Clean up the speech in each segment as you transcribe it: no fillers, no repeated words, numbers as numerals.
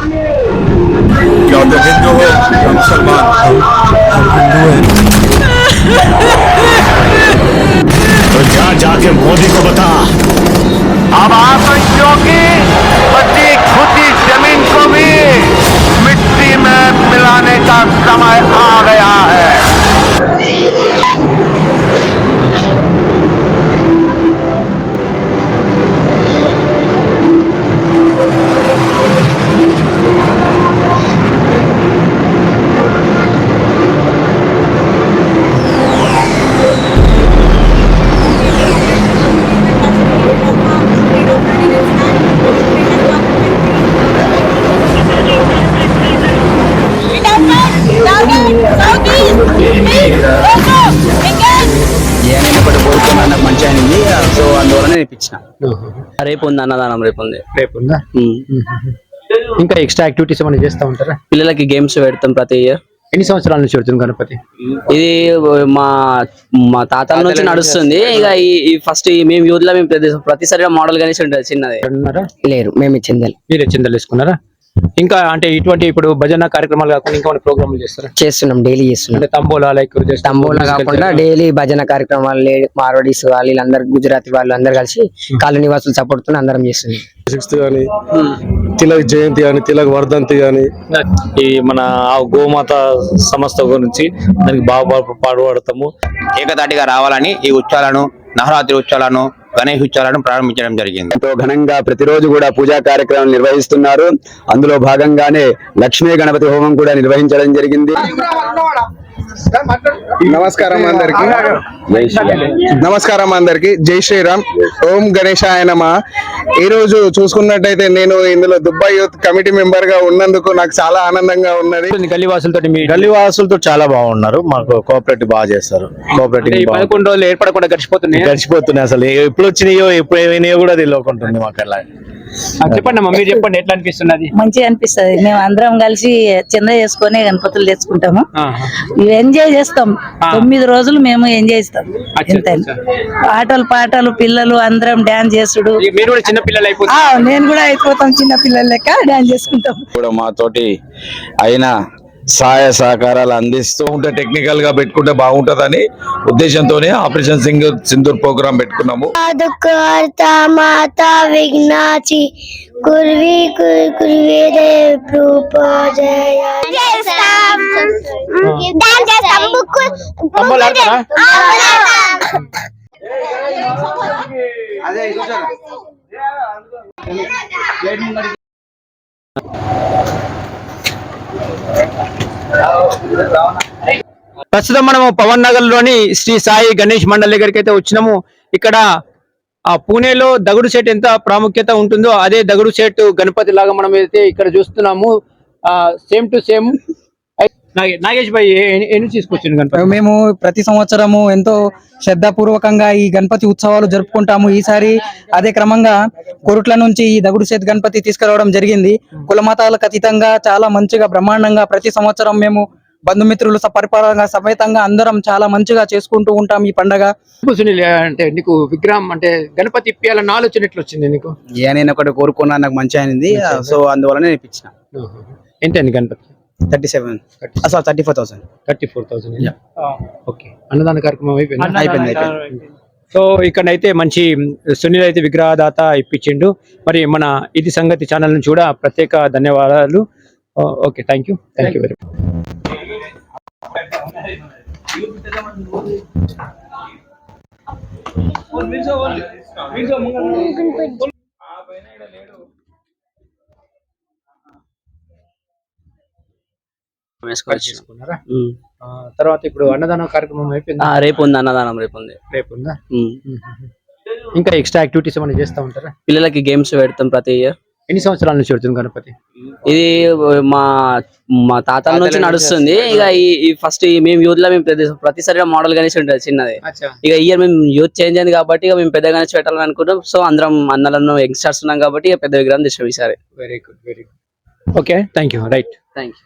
क्या तुम हिंदू हो या मुसलमान? हम हिंदू हैं। तो जाके मोदी को बता। अब आतंकियों की बची खुदी जमीन को भी मिट्टी में मिलाने का समय आ गया है। నేను ఒకటి కోరుకున్నా, నాకు మంచి అయింది. సో అందువల్ల ఇప్పించిన. రేపు ఉంది అన్నదానం, రేపు ఉంది. రేపు ఉందా? ఇంకా ఎక్స్ట్రా యాక్టివిటీస్ ఏమైనా చేస్తా ఉంటారా? పిల్లలకి గేమ్స్ పెడతాం ప్రతి ఇయర్. ఎన్ని సంవత్సరాల నుంచి పెడుతుంది గణపతి? ఇది మా మా తాతల నుంచి నడుస్తుంది. ఇక ఈ ఫస్ట్ మేము యూత్ లో మేము ప్రతిసారి మోడల్ గణేష్ ఉంటుంది చిన్నది. లేరు, మేము చిందలు. మీరే చిందలు వేసుకున్నారా? ఇంకా అంటే ఇటువంటి ఇప్పుడు భజన కార్యక్రమాలు కాకుండా ఇంకా ప్రోగ్రాములు చేస్తారా? చేస్తున్నాం, డైలీ చేస్తున్నాం. అంటే తంబోలా లైక్ తంబోలా కాకుండా డైలీ భజన కార్యక్రమాలు మార్వాడీస్ వీళ్ళందరూ, గుజరాతీ వాళ్ళు అందరు కలిసి కాలనీ నివాసులు సపోర్ట్ తో అందరం చేస్తున్నాం. 6th గానీ, తిలక్ జయంతి గానీ, తిలక్ వర్ధంతి గానీ, ఈ మన గోమాత సంస్థ గురించి దానికి బాగా పాడుపడతాము. ఏకతాటిగా రావాలని ఈ ఉత్సవాలను, నవరాత్రి ఉత్సవాలను, గణేష్ ఉత్సవాలను ప్రారంభించడం జరిగింది. ఎంతో ఘనంగా ప్రతిరోజు కూడా పూజా కార్యక్రమాలు నిర్వహిస్తున్నారు. అందులో భాగంగానే లక్ష్మీ గణపతి హోమం కూడా నిర్వహించడం జరిగింది. నమస్కారం అందరికి, జై శ్రీరామ్, ఓం గణేశాయ నమః. ఈ రోజు చూసుకున్నట్టయితే నేను ఇందులో దుబాయ్ యూత్ కమిటీ మెంబర్ గా ఉన్నందుకు నాకు చాలా ఆనందంగా ఉన్నది. గల్లీవాసులతో చాలా బాగున్నారు, మాకు కోఆపరేటివ్ బాగా చేస్తారు. కోఆపరేటివ్ 11 రోజులు ఏర్పడకుండా గడిచిపోతున్నాయి. అసలు ఎప్పుడు వచ్చినాయో ఎప్పుడు ఏమైనాయో కూడా తెలియకుంటుంది మాకు. అలా చెప్పండి అమ్మా, మీరు చెప్పండి, ఎట్లా అనిపిస్తున్నది? మంచిగా అనిపిస్తుంది. మేము అందరం కలిసి చంద చేసుకుని గణపతులు తెచ్చుకుంటాము, ఎంజాయ్ చేస్తాం. 9 రోజులు మేము ఎంజాయ్ చేస్తాం. ఆటలు పాటలు, పిల్లలు అందరం డాన్స్ చేసుడు. మీరు కూడా చిన్న పిల్లలు నేను కూడా అయిపోతాం, చిన్న పిల్లల లెక్క డాన్స్ చేసుకుంటాం. కూడా మాతోటి అయినా సహాయ సహకారాలు అందిస్తూ ఉంటే టెక్నికల్ గా పెట్టుకుంటే బాగుంటదని ఉద్దేశంతోనే ఆపరేషన్ సింధూర్ ప్రోగ్రామ్ పెట్టుకున్నాము. ప్రస్తుతం మనము పవన్ నగర్ లోని శ్రీ సాయి గణేష్ మండల్ దగ్గరికి అయితే వచ్చినాము. ఇక్కడ పూణేలో దగుడు సెట్ ఎంత ప్రాముఖ్యత ఉంటుందో అదే దగుడు సెట్ గణపతి లాగా మనం అయితే ఇక్కడ చూస్తున్నాము. Same to same. నాగేష్ భాయ్ ఎన్ని తీసుకొచ్చింది గణపతి? మేము ప్రతి సంవత్సరము ఎంతో శ్రద్ధాపూర్వకంగా ఈ గణపతి ఉత్సవాలు జరుపుకుంటాము. ఈసారి అదే క్రమంగా కొరుట్ల నుంచి ఈ దగుడు సేత్ గణపతి తీసుకురావడం జరిగింది. కులమతాలకు అతీతంగా చాలా మంచిగా బ్రహ్మాండంగా ప్రతి సంవత్సరం మేము బంధుమిత్రులు పరిపాలన సమేతంగా అందరం చాలా మంచిగా చేసుకుంటూ ఉంటాం ఈ పండగ. సునీల్, అంటే నీకు విగ్రహం అంటే గణపతి ఇప్పియాలన్న ఆలోచన ఎట్లా వచ్చింది నీకు? నేను ఒకటి కోరుకున్నా, నాకు మంచి అయింది. సో అందువల్ల ఇప్పించిన. ఎంత అయింది గణపతి? 34,000. 34,000. ఓకే. అన్నదాన కార్యక్రమం అయిపోయింది. సో ఇక్కడైతే మంచి సునీల్ అయితే విగ్రహదాత ఇప్పించిండు. మరి మన ఇది సంగతి ఛానల్ నుంచి కూడా ప్రత్యేక ధన్యవాదాలు. Okay, thank you very much. తర్వాత ఇప్పుడు అన్నదానం కార్యక్రమం అయిపోయింది. రేపు ఉంది అన్నదానం, రేపు ఉంది. రేపు ఉందా? ఇంకా ఎక్స్ట్రా యాక్టివిటీస్ ఏమైనా చేస్తా ఉంటారా? పిల్లలకి గేమ్స్ పెడతాం ప్రతి ఇయర్. ఎన్ని సంవత్సరాల నుంచి పెడుతుంది గణపతి? ఇది మా తాతల నుంచి నడుస్తుంది. ఇక ఈ ఫస్ట్ మేము యూత్ లో మేము ప్రతిసారి మోడల్ గణేష్ ఉంటుంది చిన్నది. ఇక ఇయర్ మేము యూత్ చేంజ్ అయింది కాబట్టి ఇక మేము పెద్ద గణేష్ పెట్టాలని అనుకుంటాం. సో అందరం అన్నలను యంగ్స్టర్స్ ఉన్నాం కాబట్టి ఇక పెద్ద విగ్రహం తెచ్చాం ఈసారి. Very good. Okay, thank you. Right, thank you.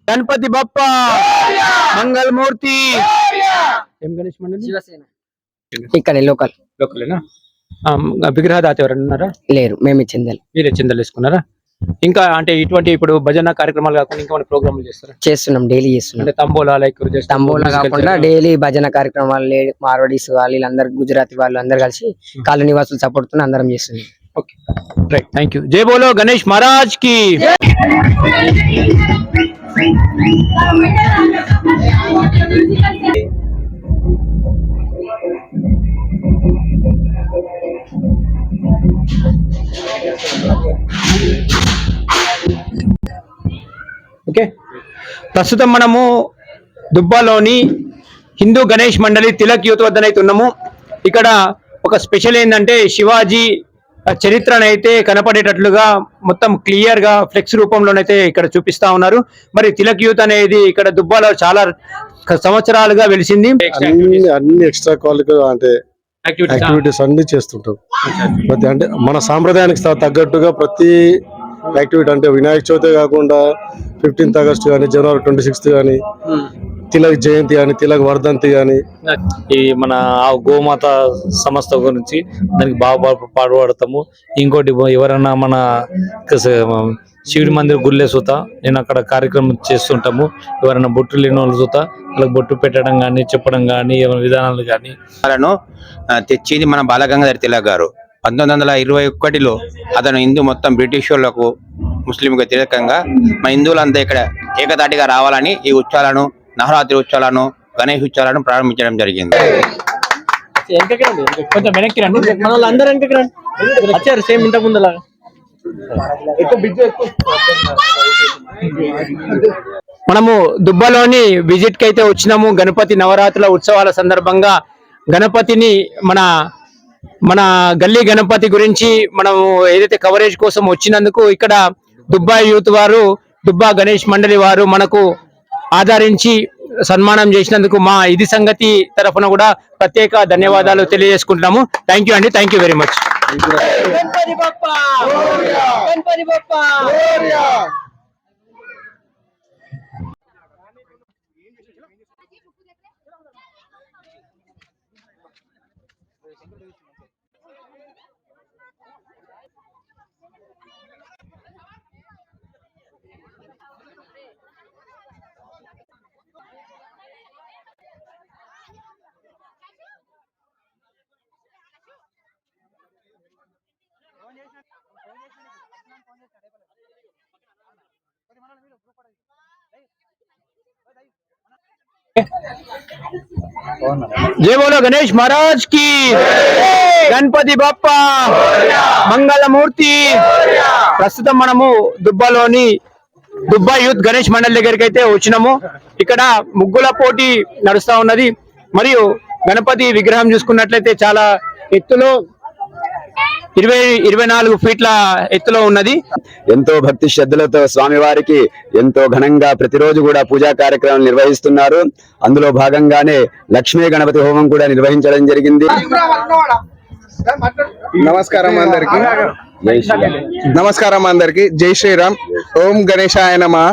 Ganapati Bappa Mangalmurti ఏం గణేష్ మండలి? ఇక్కడ లోకల్ లోకలేనా? విగ్రహదాత ఎవరైనా ఉన్నారా? లేరు, మేము చెందాలి. మీరే చిందలు వేసుకున్నారా? ఇంకా అంటే ఇటువంటి ఇప్పుడు భజన కార్యక్రమాలు కాకుండా ఇంకా మన ప్రోగ్రాములు చేస్తారా? చేస్తున్నాం, డైలీ చేస్తున్నాం. అంటే తంబోలా లైక్ తంబోలా కాకుండా డైలీ భజన కార్యక్రమాలు, మార్వాడీస్ వాళ్ళు వీళ్ళందరూ, గుజరాతీ వాళ్ళు అందరు కలిసి కాలనీ నివాసులు సపోర్ట్ తో అందరం చేస్తున్నాం. Okay right, thank you. జై బోలో గణేష్ మహారాజ్ కి. ఓకే, ప్రస్తుతం మనము దుబ్బాలోని హిందూ గణేష్ మండలి తిలక్ యూత్ వద్దనైతే ఉన్నాము. ఇక్కడ ఒక స్పెషల్ ఏంటంటే శివాజీ చరిత్రనైతే కనపడేటట్లుగా మొత్తం క్లియర్ గా ఫ్లెక్స్ రూపంలోనైతే ఇక్కడ చూపిస్తా ఉన్నారు. మరి తిలక్ యూత్ అనేది ఇక్కడ దుబ్బాలో చాలా సంవత్సరాలుగా వెలిసింది. అన్ని ఎక్స్ట్రా క్వాలిటీ అంటే యాక్టివిటీస్ అన్ని చేస్తుంటాం. ప్రతి అంటే మన సాంప్రదాయానికి తగ్గట్టుగా ప్రతి యాక్టివిటీ అంటే వినాయక చవితి కాకుండా 15th ఆగస్ట్ కానీ, జనవరి 26th కానీ, తిలక్ జయంతి కానీ, తిలక్ వర్ధంతి కానీ, ఈ మన గోమాత సంస్థ గురించి దానికి బాగా పాడుపడతాము. ఇంకోటి ఎవరైనా మన శివుడి మందిర్ గుళ్ళే సూత నేను అక్కడ కార్యక్రమం చేస్తుంటాము. ఎవరైనా బొట్టు లేని వాళ్ళు సూత వాళ్ళకి బొట్టు పెట్టడం కానీ, చెప్పడం కానీ, విధానాలు కానీ తెచ్చింది మన బాలగంగాధర తిలక్ గారు. 1921లో అతను హిందూ మొత్తం బ్రిటిష్ వాళ్ళకు, ముస్లింకు వ్యతిరేకంగా మన హిందువులంతా ఇక్కడ ఏకతాటిగా రావాలని ఈ ఉత్సవాలను, నవరాత్రి ఉత్సవాలను, గణేష్ ఉత్సవాలను ప్రారంభించడం జరిగింది. కొంచెం వెనక్కి రండి, మన వాళ్ళందరూ వెనక్కి రండి. వచ్చారు సేమ్ ఇంతకు ముందులాగా. మనము దుబ్బలోని విజిట్ కి అయితే వచ్చినాము. గణపతి నవరాత్రుల ఉత్సవాల సందర్భంగా గణపతిని మన గల్లీ గణపతి గురించి మనము ఏదైతే కవరేజ్ కోసం వచ్చినందుకు ఇక్కడ దుబ్బా యూత్ వారు, దుబ్బా గణేష్ మండలి వారు మనకు ఆదరించి సన్మానం చేసినందుకు మా ఇది సంగతి తరఫున కూడా ప్రత్యేక ధన్యవాదాలు తెలియజేసుకుంటున్నాము. థ్యాంక్ యూ అండి, థ్యాంక్ యూ వెరీ మచ్. जय बोलो गणेश महाराज की, गणपति बप्पा మంగళమూర్తి. ప్రస్తుతం మనము దుబ్బాలోని దుబ్బా యూత్ గణేష్ మండలి దగ్గరికి అయితే వచ్చినాము. ఇక్కడ ముగ్గుల పోటీ నడుస్తా ఉన్నది. మరియు గణపతి విగ్రహం చూసుకున్నట్లయితే చాలా ఎత్తులో 24 ఫీట్ల ఎత్తులో ఉన్నది. ఎంతో భక్తి శ్రద్ధలతో స్వామివారికి ఎంతో ఘనంగా ప్రతిరోజు కూడా పూజా కార్యక్రమాలు నిర్వహిస్తున్నారు. అందులో భాగంగానే లక్ష్మీ గణపతి హోమం కూడా నిర్వహించడం జరిగింది. నమస్కారం అందరికి, జై శ్రీరామ్, ఓం గణేశాయ నమః.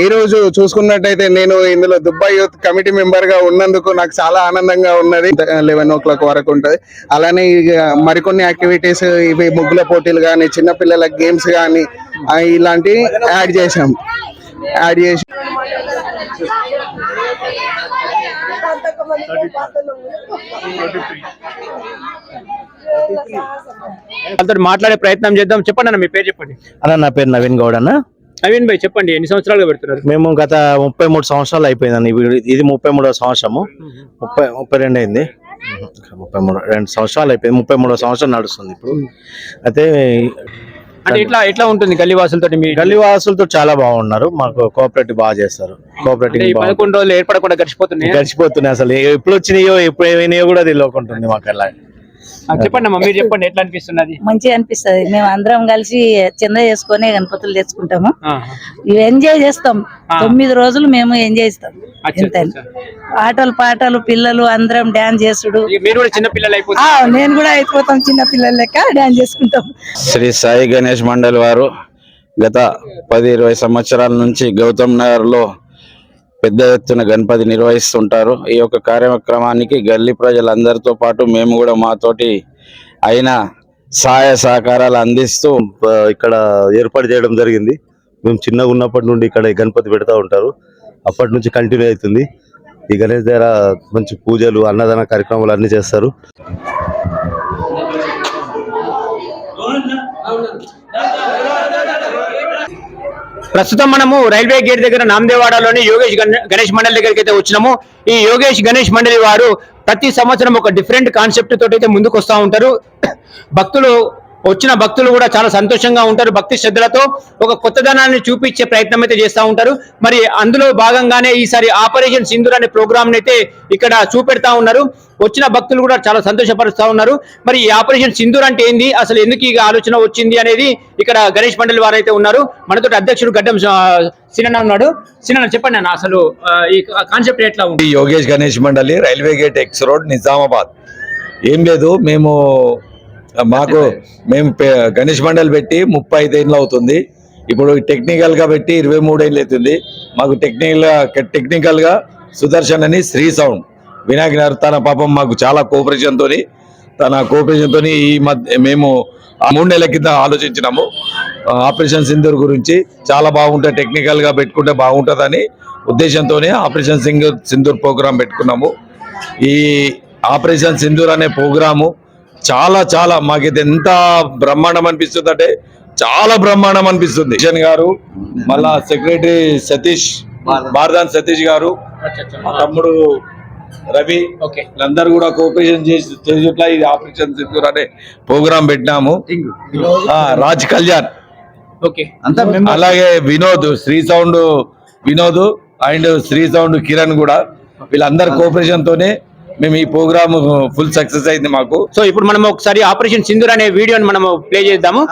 ఈ రోజు చూసుకున్నట్టయితే నేను ఇందులో దుబ్బా యూత్ కమిటీ మెంబర్ గా ఉన్నందుకు నాకు చాలా ఆనందంగా ఉన్నది. 11 o'clock వరకు ఉంటది. అలానే మరికొన్ని యాక్టివిటీస్, ఇవి ముగ్గుల పోటీలు కానీ, చిన్నపిల్లల గేమ్స్ కానీ ఇలాంటివి యాడ్ చేసి మాట్లాడే ప్రయత్నం చేద్దాం. చెప్పండి అన్న, మీ పేరు చెప్పండి. అన్న, నా పేరు నవీన్ గౌడ్ అన్న. నవీన్ భాయ్ చెప్పండి, ఎన్ని సంవత్సరాలుగా పెడుతున్నారు? మేము గత 33 సంవత్సరాలు అయిపోయిందండి. ఇది 33వ సంవత్సరము. 32 అయింది. 2 సంవత్సరాలు అయిపోయింది. 33వ సంవత్సరం నడుస్తుంది ఇప్పుడు. అయితే అంటే ఎట్లా ఉంటుంది గల్లీ వాసులతో? గల్లీ వాసులతో చాలా బాగున్నారు. మాకు కోఆపరేటివ్ బాగా చేస్తారు. కోఆపరేటివ్ 11 రోజులు ఏర్పడకుండా గడిచిపోతున్నాయి. అసలు ఎప్పుడు వచ్చినాయో ఎప్పుడు ఏమైనాయో కూడా తెలియకుంటుంది మాకు. అలా చెప్పండి అమ్మా, మీరు చెప్పండి, ఎట్లా అనిపిస్తున్నది? మంచిగా అనిపిస్తుంది. మేము అందరం కలిసి చందా చేసుకొని గణపతులు తెచ్చుకుంటాము. ఎంజాయ్ చేస్తాం. 9 రోజులు మేము ఎంజాయ్ చేస్తాం. ఆటలు పాటలు, పిల్లలు అందరం డాన్స్ చేసుడు. మీరు కూడా చిన్న పిల్లలు అయిపోతాం. నేను కూడా అయిపోతాం, చిన్న పిల్లల లెక్క డాన్స్ చేసుకుంటాం. శ్రీ సాయి గణేష్ మండలి వారు గత 10-20 సంవత్సరాల నుంచి గౌతమ్ నగర్ లో పెద్ద ఎత్తున గణపతి నిర్వహిస్తుంటారు. ఈ యొక్క కార్యక్రమానికి గల్లీ ప్రజలందరితో పాటు మేము కూడా మాతోటి అయిన సహాయ సహకారాలు అందిస్తూ ఇక్కడ ఏర్పాటు చేయడం జరిగింది. మేము చిన్నగా ఉన్నప్పటి నుండి ఇక్కడ గణపతి పెడతా ఉంటారు. అప్పటి నుంచి కంటిన్యూ అవుతుంది. ఈ గణేష్ దగ్గర మంచి పూజలు, అన్నదాన కార్యక్రమాలు అన్ని చేస్తారు. ప్రస్తుతం మనము రైల్వే గేట్ దగ్గర నామదేవాడలోని యోగేష్ గణేష్ మండలి దగ్గరికి అయితే వచ్చినాము. ఈ యోగేష్ గణేష్ మండలి వారు ప్రతి సంవత్సరం ఒక డిఫరెంట్ కాన్సెప్ట్ తోటి అయితే ముందుకు వస్తూ ఉంటారు. వచ్చిన భక్తులు కూడా చాలా సంతోషంగా ఉంటారు. భక్తి శ్రద్ధలతో ఒక కొత్తదనాన్ని చూపించే ప్రయత్నం అయితే చేస్తూ ఉంటారు. మరి అందులో భాగంగానే ఈసారి ఆపరేషన్ సింధూర్ అనే ప్రోగ్రామ్ అయితే ఇక్కడ చూపెడతా ఉన్నారు. వచ్చిన భక్తులు కూడా చాలా సంతోషపరుస్తూ ఉన్నారు. మరి ఈ ఆపరేషన్ సింధూర్ అంటే ఏంది, అసలు ఎందుకు ఈ ఆలోచన వచ్చింది అనేది ఇక్కడ గణేష్ మండలి వారు అయితే ఉన్నారు. మనతో అధ్యక్షుడు గడ్డం సినన్న ఉన్నాడు. సినన్న చెప్పండి అన్న, అసలు ఈ కాన్సెప్ట్ ఎట్లా ఉంది? యోగేష్ గణేష్ మండలి, railway gate X road, Nizamabad. ఏం లేదు, మేము గణేష్ మండలి పెట్టి 35 ఏళ్ళు అవుతుంది. ఇప్పుడు టెక్నికల్ గా పెట్టి 23 ఏళ్ళు అవుతుంది. మాకు టెక్నికల్ గా సుదర్శన్ అని శ్రీ సౌండ్ వినాయక్ గారు తన పాపం మాకు చాలా కోఆపరేషన్ తోని ఈ మధ్య మేము 3 నెలల కింద ఆలోచించినాము. ఆపరేషన్ సింధూర్ గురించి చాలా బాగుంటుంది, టెక్నికల్ గా పెట్టుకుంటే బాగుంటుందని ఉద్దేశంతోనే ఆపరేషన్ సింధూర్ ప్రోగ్రాం పెట్టుకున్నాము. ఈ ఆపరేషన్ సింధూర్ అనే ప్రోగ్రాము చాలా మాకైతే ఎంత బ్రహ్మాండం అనిపిస్తుంది అంటే చాలా బ్రహ్మాండం అనిపిస్తుంది. కిషన్ గారు, మళ్ళా సెక్రటరీ సతీష్, బార్దాన్ సతీష్ గారు, మా తమ్ముడు రవి, వీళ్ళందరూ కూడా కోఆపరేషన్ చేసేట్లా ఇది ఆపరేషన్ సింధూర్ అనే ప్రోగ్రాం పెట్టినాము. రాజ్ కళ్యాణ్, అలాగే Vinod, Sri sound Vinod and Sri sound Kiran కూడా, వీళ్ళందరి కోఆపరేషన్ తోనే మేము ఈ ప్రోగ్రామ్ ఫుల్ సక్సెస్ అయింది మాకు. సో ఇప్పుడు మనం ఒకసారి ఆపరేషన్ సింధూర్ అనే వీడియోని మనం ప్లే చేద్దాము.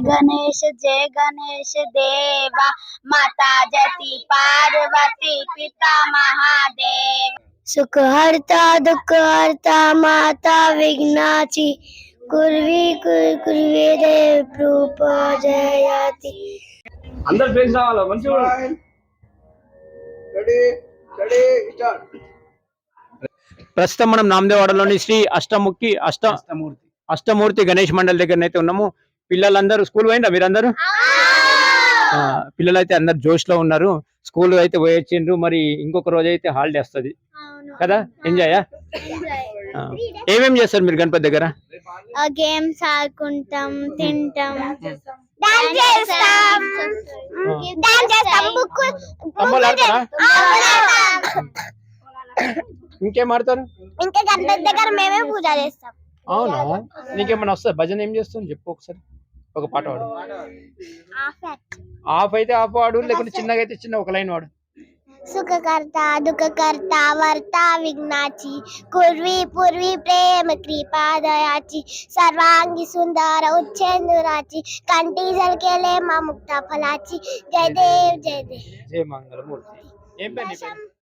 गणेश जय गणेश देवा, माता जति पार्वती पिता महादेव, सुख हरता दुख हरता माता विघ्नाची, कुर्वी कुर्वी देव रूप जयति. అందరూ ఫ్రెండ్స్ రావాలా మంచిగా. ప్రస్తుతం మనం నామదేవాడలోని శ్రీ అష్టమూర్తి గణేష్ మండలి దగ్గర అయితే ఉన్నాము. పిల్లలందరూ స్కూల్ పోయిందా? మీరందరూ పిల్లలు అయితే అందరు జోష్ లో ఉన్నారు. స్కూల్ అయితే పోయొచ్చిండ్రు. మరి ఇంకొక రోజు అయితే హాలిడే వస్తుంది కదా, ఎంజాయ్. ఏమేం చేస్తారు మీరు గణపతి దగ్గర? గేమ్స్ ఆడుకుంటాం, తింటాం, ఇంకేం ఆడతారు? ఇంకా గణపతి దగ్గర మేమే పూజ చేస్తాం. అవునా? నీకేమన్నా వస్తా? భజన ఏం చేస్తావు చెప్పు ఒకసారి, ఒక పాట వాడు. ఆఫ్ అయితే ఆఫ్ వాడు, లేకుంటే చిన్నగా అయితే చిన్న ఒక లైన్ వాడు. सुखकर्ता दुःखकर्ता वर्ता विघ्नाची, कुर्वी पूर्वी प्रेम कृपा दयाची, सर्वांगी सुंदर उच्चेंदुराची, कंठी झलकेले मा मुक्ता फलाची, जय देव जय देव. जय मंगल मूर्ती.